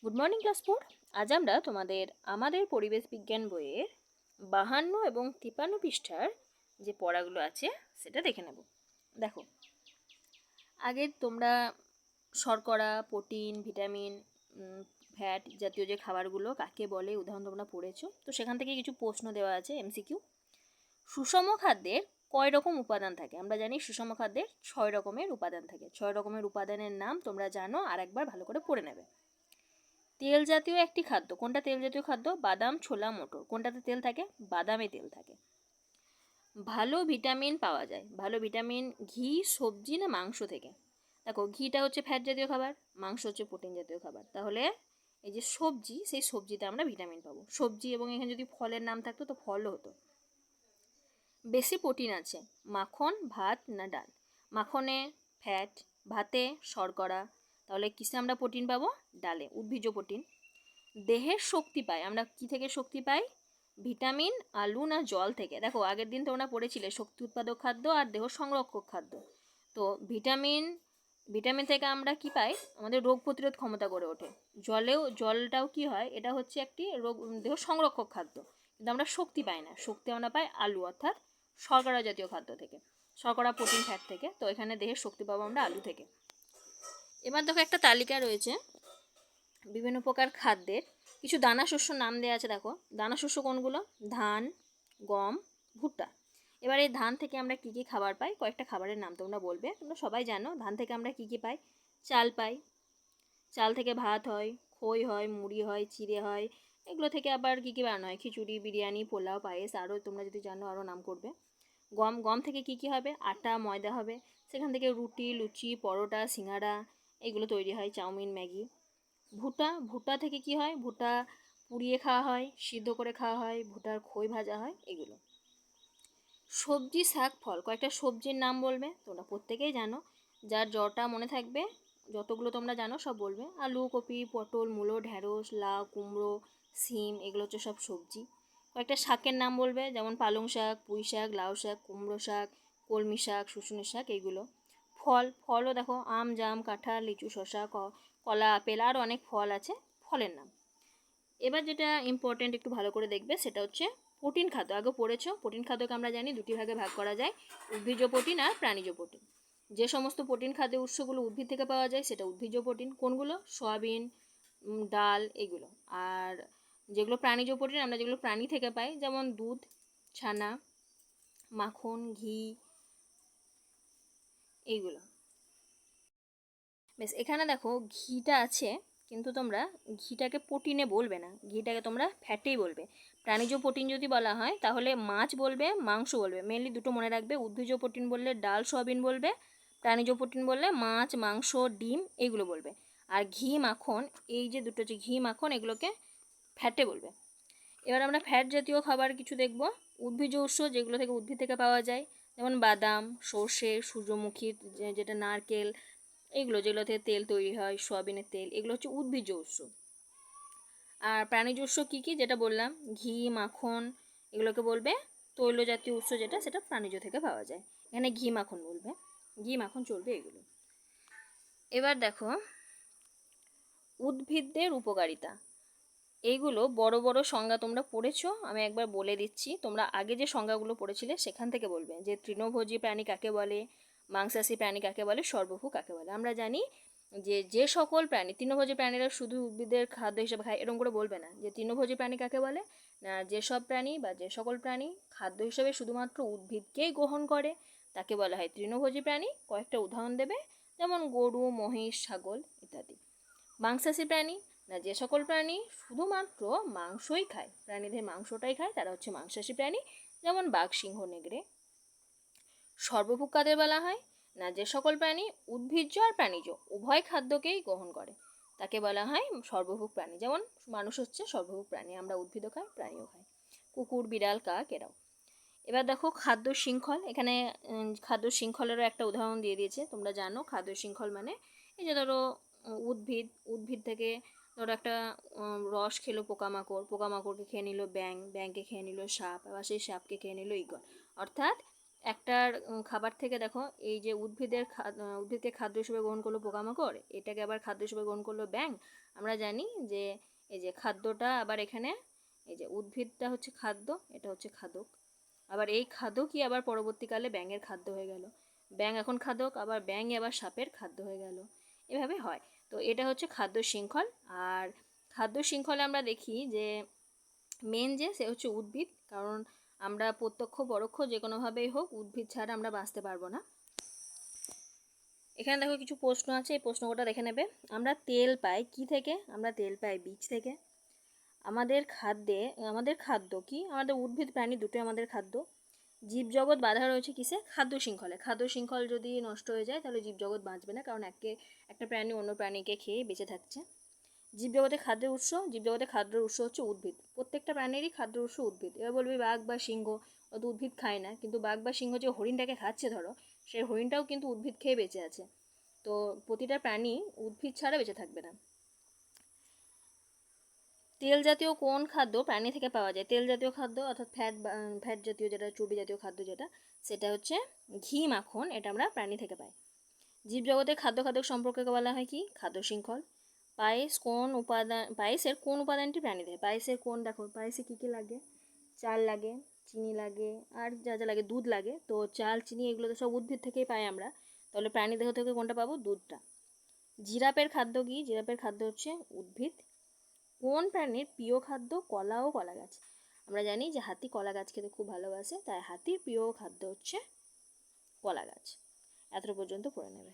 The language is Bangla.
Good morning class 4। আজ আমরা আমাদের পরিবেশ বিজ্ঞান বইয়ের 52 এবং 53 পৃষ্ঠার যে পড়াগুলো আছে সেটা দেখে নেব। দেখো, আগে তোমরা শর্করা, প্রোটিন, ভিটামিন, ফ্যাট জাতীয় যে খাবারগুলো কাকে বলে উদাহরণ তোমরা পড়েছো। তো সেখান থেকে কিছু প্রশ্ন দেওয়া আছে এমসিকিউ। সুষম খাদ্যের কয় রকম উপাদান থাকে? আমরা জানি সুষম খাদ্যের 6 রকমের উপাদান থাকে। 6 রকমের উপাদানের নাম তোমরা জানো, আর একবার ভালো করে পড়ে নেবে। তেল জাতীয় একটি খাদ্য কোনটা? তেল জাতীয় খাদ্য বাদাম, ছোলা, মটর। কোনটাতে তেল থাকে? বাদামে তেল থাকে। ভালো ভিটামিন পাওয়া যায়, ভালো ভিটামিন ঘি, সবজি না মাংস থেকে? দেখো, ঘিটা হচ্ছে ফ্যাট জাতীয় খাবার, মাংস হচ্ছে প্রোটিন জাতীয় খাবার। তাহলে এই যে সবজি, সেই সবজিতে আমরা ভিটামিন পাবো। সবজি, এবং এখানে যদি ফলের নাম থাকতো তো ফলও হতো। বেশি প্রোটিন আছে মাখন, ভাত না ডাল? মাখনে ফ্যাট, ভাতে শর্করা। তাহলে কিসে আমরা প্রোটিন পাবো? ডালে, উদ্ভিজ্জ প্রোটিন। দেহের শক্তি পাই আমরা কি থেকে? শক্তি পাই ভিটামিন, আলু না জল থেকে? দেখো, আগের দিন তোমরা পড়েছিলে শক্তি উৎপাদক খাদ্য আর দেহ সংরক্ষক খাদ্য। তো ভিটামিন থেকে আমরা কি পাই? আমাদের রোগ প্রতিরোধ ক্ষমতা গড়ে ওঠে। জলটাও কি হয়? এটা হচ্ছে একটি দেহ সংরক্ষক খাদ্য, কিন্তু আমরা শক্তি পাই না। শক্তি আমরা পাই আলু অর্থাৎ শর্করা জাতীয় খাদ্য থেকে, শর্করা, প্রোটিন, ফ্যাট থেকে। তো এখানে দেহের শক্তি পাবো আমরা আলু থেকে। এবার দেখো, একটা তালিকা রয়েছে বিভিন্ন প্রকার খাদ্যের। কিছু দানা শস্য নাম দেওয়া আছে। দেখো, দানা শস্য কোনগুলো? ধান, গম, ভুট্টা। এবার এই ধান থেকে আমরা কি কি খাবার পাই? কয়েকটা খাবারের নাম তোমরা বলবে। তোমরা সবাই জানো ধান থেকে আমরা কি কি পাই। চাল পাই, চাল থেকে ভাত হয়, খই হয়, মুড়ি হয়, চিড়ে হয়। এগুলো থেকে আবার কি কি বানানো হয়? খিচুড়ি, বিরিয়ানি, পোলাও, পায়েস। আরও তোমরা যদি জানো আরও নাম করবে। গম থেকে কি কি হবে? আটা, ময়দা হবে। সেখান থেকে রুটি, লুচি, পরোটা, সিঙ্গাড়া এগুলো তৈরি হয়, চাউমিন, ম্যাগি। ভুট্টা থেকে কি হয়? ভুট্টা পুড়িয়ে খাওয়া হয়, সিদ্ধ করে খাওয়া হয়, ভুট্টার খই ভাজা হয়, এগুলো। সবজি, শাক, ফল। কয়েকটা সবজির নাম বলবে। তোমরা প্রত্যেকেই জানো, যার যটা মনে থাকবে, যতগুলো তোমরা জানো সব বলবে। আলু, কপি, পটল, মূলো, ঢ্যাঁড়স, লাউ, কুমড়ো, সিম, এগুলো হচ্ছে সব সবজি। কয়েকটা শাকের নাম বলবে, যেমন পালং শাক, পুঁই শাক, লাউ শাক, কুমড়ো শাক, কলমি শাক, শুশুনি শাক, এইগুলো। ফলও দেখো, আম, জাম, কাঁঠাল, লিচু, শসা, কলা, আপেল, আর অনেক ফল আছে, ফলের নাম। এবার যেটা ইম্পর্টেন্ট একটু ভালো করে দেখবে, সেটা হচ্ছে প্রোটিন খাদ্য। আগে পড়েছো, প্রোটিন খাদ্যকে আমরা জানি দুটি ভাগে ভাগ করা যায়, উদ্ভিজ্জ প্রোটিন আর প্রাণীজ প্রোটিন। যে সমস্ত প্রোটিন খাদ্যের উৎসগুলো উদ্ভিদ থেকে পাওয়া যায় সেটা উদ্ভিজ্জ প্রোটিন। কোনগুলো? সয়াবিন, ডাল, এগুলো। আর যেগুলো প্রাণীজ প্রোটিন, আমরা যেগুলো প্রাণী থেকে পাই, যেমন দুধ, ছানা, মাখন, ঘি, এইগুলো। বেশ, এখানে দেখো ঘিটা আছে, কিন্তু তোমরা ঘিটাকে প্রোটিনে বলবে না, ঘিটাকে তোমরা ফ্যাটেই বলবে। প্রাণীজ প্রোটিন যদি বলা হয় তাহলে মাছ বলবে, মাংস বলবে। মেনলি দুটো মনে রাখবে, উদ্ভিজ্জ প্রোটিন বললে ডাল, সয়াবিন বলবে, প্রাণীজ প্রোটিন বললে মাছ, মাংস, ডিম, এইগুলো বলবে। আর ঘি, মাখন, এই যে দুটো যে ঘি, মাখন, এগুলোকে ফ্যাটে বলবে। এবার আমরা ফ্যাট জাতীয় খাবার কিছু দেখব। উদ্ভিজ্জ উৎস, যেগুলো থেকে উদ্ভিদ থেকে পাওয়া যায়, যেমন বাদাম, সর্ষে, সূর্যমুখী, যেটা নারকেল, এগুলো যেগুলো থেকে তেল তৈরি হয়, সয়াবিনের তেল, এগুলো হচ্ছে উদ্ভিজ্জ উৎস। আর প্রাণীজ উৎস কী কী? যেটা বললাম, ঘি, মাখন, এগুলোকে বলবে তৈল জাতীয় উৎস, যেটা সেটা প্রাণীজ থেকে পাওয়া যায়। এখানে ঘি, মাখন বলবে, ঘি, মাখন চলবে, এগুলো। এবার দেখো, উদ্ভিদদের উপকারিতা। এইগুলো বড় বড় সংজ্ঞা তোমরা পড়েছো, আমি একবার বলে দিচ্ছি। তোমরা আগে যে সংজ্ঞাগুলো পড়েছিলে সেখান থেকে বলবে যে তৃণভোজী প্রাণী কাকে বলে, মাংসাশী প্রাণী কাকে বলে, সর্বভূ কাকে বলে। আমরা জানি যে যে সকল প্রাণী, তৃণভোজী প্রাণীরা শুধু উদ্ভিদের খাদ্য হিসেবে খায়, এরকম করে বলবে না। যে তৃণভোজী প্রাণী কাকে বলে না, যেসব প্রাণী বা যে সকল প্রাণী খাদ্য হিসেবে শুধুমাত্র উদ্ভিদকেই গ্রহণ করে তাকে বলা হয় তৃণভোজী প্রাণী। কয়েকটা উদাহরণ দেবে, যেমন গরু, মহিষ, ছাগল ইত্যাদি। মাংসাশী প্রাণী না, যে সকল প্রাণী শুধুমাত্র মাংসই খায়, প্রাণীদের মাংসটাই খায়, তারা হচ্ছে মাংসাশী প্রাণী, যেমন বাঘ, সিংহ, নেগড়ে। সর্বভুক কাদের বলা হয় না, যে সকল প্রাণী উদ্ভিজ্জ আর প্রাণীজ উভয় খাদ্যকেই গ্রহণ করে তাকে বলা হয় সর্বভুক প্রাণী। যেমন মানুষ হচ্ছে সর্বভুক প্রাণী, আমরা উদ্ভিদও খাই, প্রাণীও খাই, কুকুর, বিড়াল, কাক, এরাও। এবার দেখো খাদ্য শৃঙ্খল। এখানে খাদ্য শৃঙ্খলেরও একটা উদাহরণ দিয়ে দিয়েছে। তোমরা জানো খাদ্য শৃঙ্খল মানে এই যে ধরো উদ্ভিদ থেকে ধরো একটা রস খেলো পোকামাকড়, পোকামাকড়কে খেয়ে নিল ব্যাঙকে খেয়ে নিল সাপ, আবার সেই সাপকে খেয়ে নিল ঈগল। অর্থাৎ একটার খাবার থেকে দেখো এই যে উদ্ভিদকে খাদ্য হিসেবে গ্রহণ করলো পোকামাকড়, এটাকে আবার খাদ্য হিসেবে গ্রহণ করলো ব্যাঙ। আমরা জানি যে এই যে খাদ্যটা আবার এখানে এই যে উদ্ভিদটা হচ্ছে খাদ্য, এটা হচ্ছে খাদক, আবার এই খাদকই আবার পরবর্তীকালে ব্যাঙের খাদ্য হয়ে গেল। ব্যাঙ এখন খাদক, আবার ব্যাঙই আবার সাপের খাদ্য হয়ে গেল, এভাবে হয়। তো এটা হচ্ছে খাদ্য শৃঙ্খল। আর খাদ্য শৃঙ্খলে আমরা দেখি যে মেন যে সে হচ্ছে উদ্ভিদ, কারণ আমরা প্রত্যক্ষ পরোক্ষ যে কোনোভাবেই হোক উদ্ভিদ ছাড়া আমরা বাঁচতে পারবো না। এখানে দেখো কিছু প্রশ্ন আছে, এই প্রশ্নটা দেখে নেবে। আমরা তেল পাই কি থেকে? আমরা তেল পাই বীজ থেকে। আমাদের খাদ্য কি? আমাদের উদ্ভিদ প্রাণী দুটোই আমাদের খাদ্য। জীবজগৎ বাঁধা রয়েছে কিসে? খাদ্য শৃঙ্খলে। খাদ্য শৃঙ্খল যদি নষ্ট হয়ে যায় তাহলে জীবজগৎ বাঁচবে না, কারণ একটা প্রাণী অন্য প্রাণীকে খেয়ে বেঁচে থাকছে। জীবজগতের খাদ্যের উৎস হচ্ছে উদ্ভিদ। প্রত্যেকটা প্রাণীরই খাদ্যের উৎস উদ্ভিদ। এবার বলবি বাঘ বা সিংহ অত উদ্ভিদ খায় না, কিন্তু বাঘ বা সিংহ যে হরিণটাকে খাচ্ছে ধরো, সেই হরিণটাও কিন্তু উদ্ভিদ খেয়ে বেঁচে আছে। তো প্রতিটা প্রাণী উদ্ভিদ ছাড়া বেঁচে থাকবে না। তেল জাতীয় কোন খাদ্য প্রাণী থেকে পাওয়া যায়? তেল জাতীয় খাদ্য অর্থাৎ ফ্যাট জাতীয়, যেটা চর্বি জাতীয় খাদ্য সেটা হচ্ছে ঘি, মাখন, এটা আমরা প্রাণী থেকে পাই। জীবজগতের খাদ্য সম্পর্কে বলা হয় কি? খাদ্য শৃঙ্খল। পায়েসের কোন উপাদানটি প্রাণী দেয়? দেখো পায়েসে কী কী লাগে? চাল লাগে, চিনি লাগে, আর যা যা লাগে, দুধ লাগে। তো চাল, চিনি এগুলো তো সব উদ্ভিদ থেকেই পাই আমরা, তাহলে প্রাণী দেহ থেকে কোনটা পাবো? দুধটা। জিরাফের খাদ্য কি? জিরাফের খাদ্য হচ্ছে উদ্ভিদ। কোন প্রাণীর প্রিয় খাদ্য কলা ও কলা গাছ? আমরা জানি যে হাতি কলা গাছ খেতে খুব ভালোবাসে, তাই হাতির প্রিয় খাদ্য হচ্ছে কলা গাছ। এত পর্যন্ত পড়ে নেবে।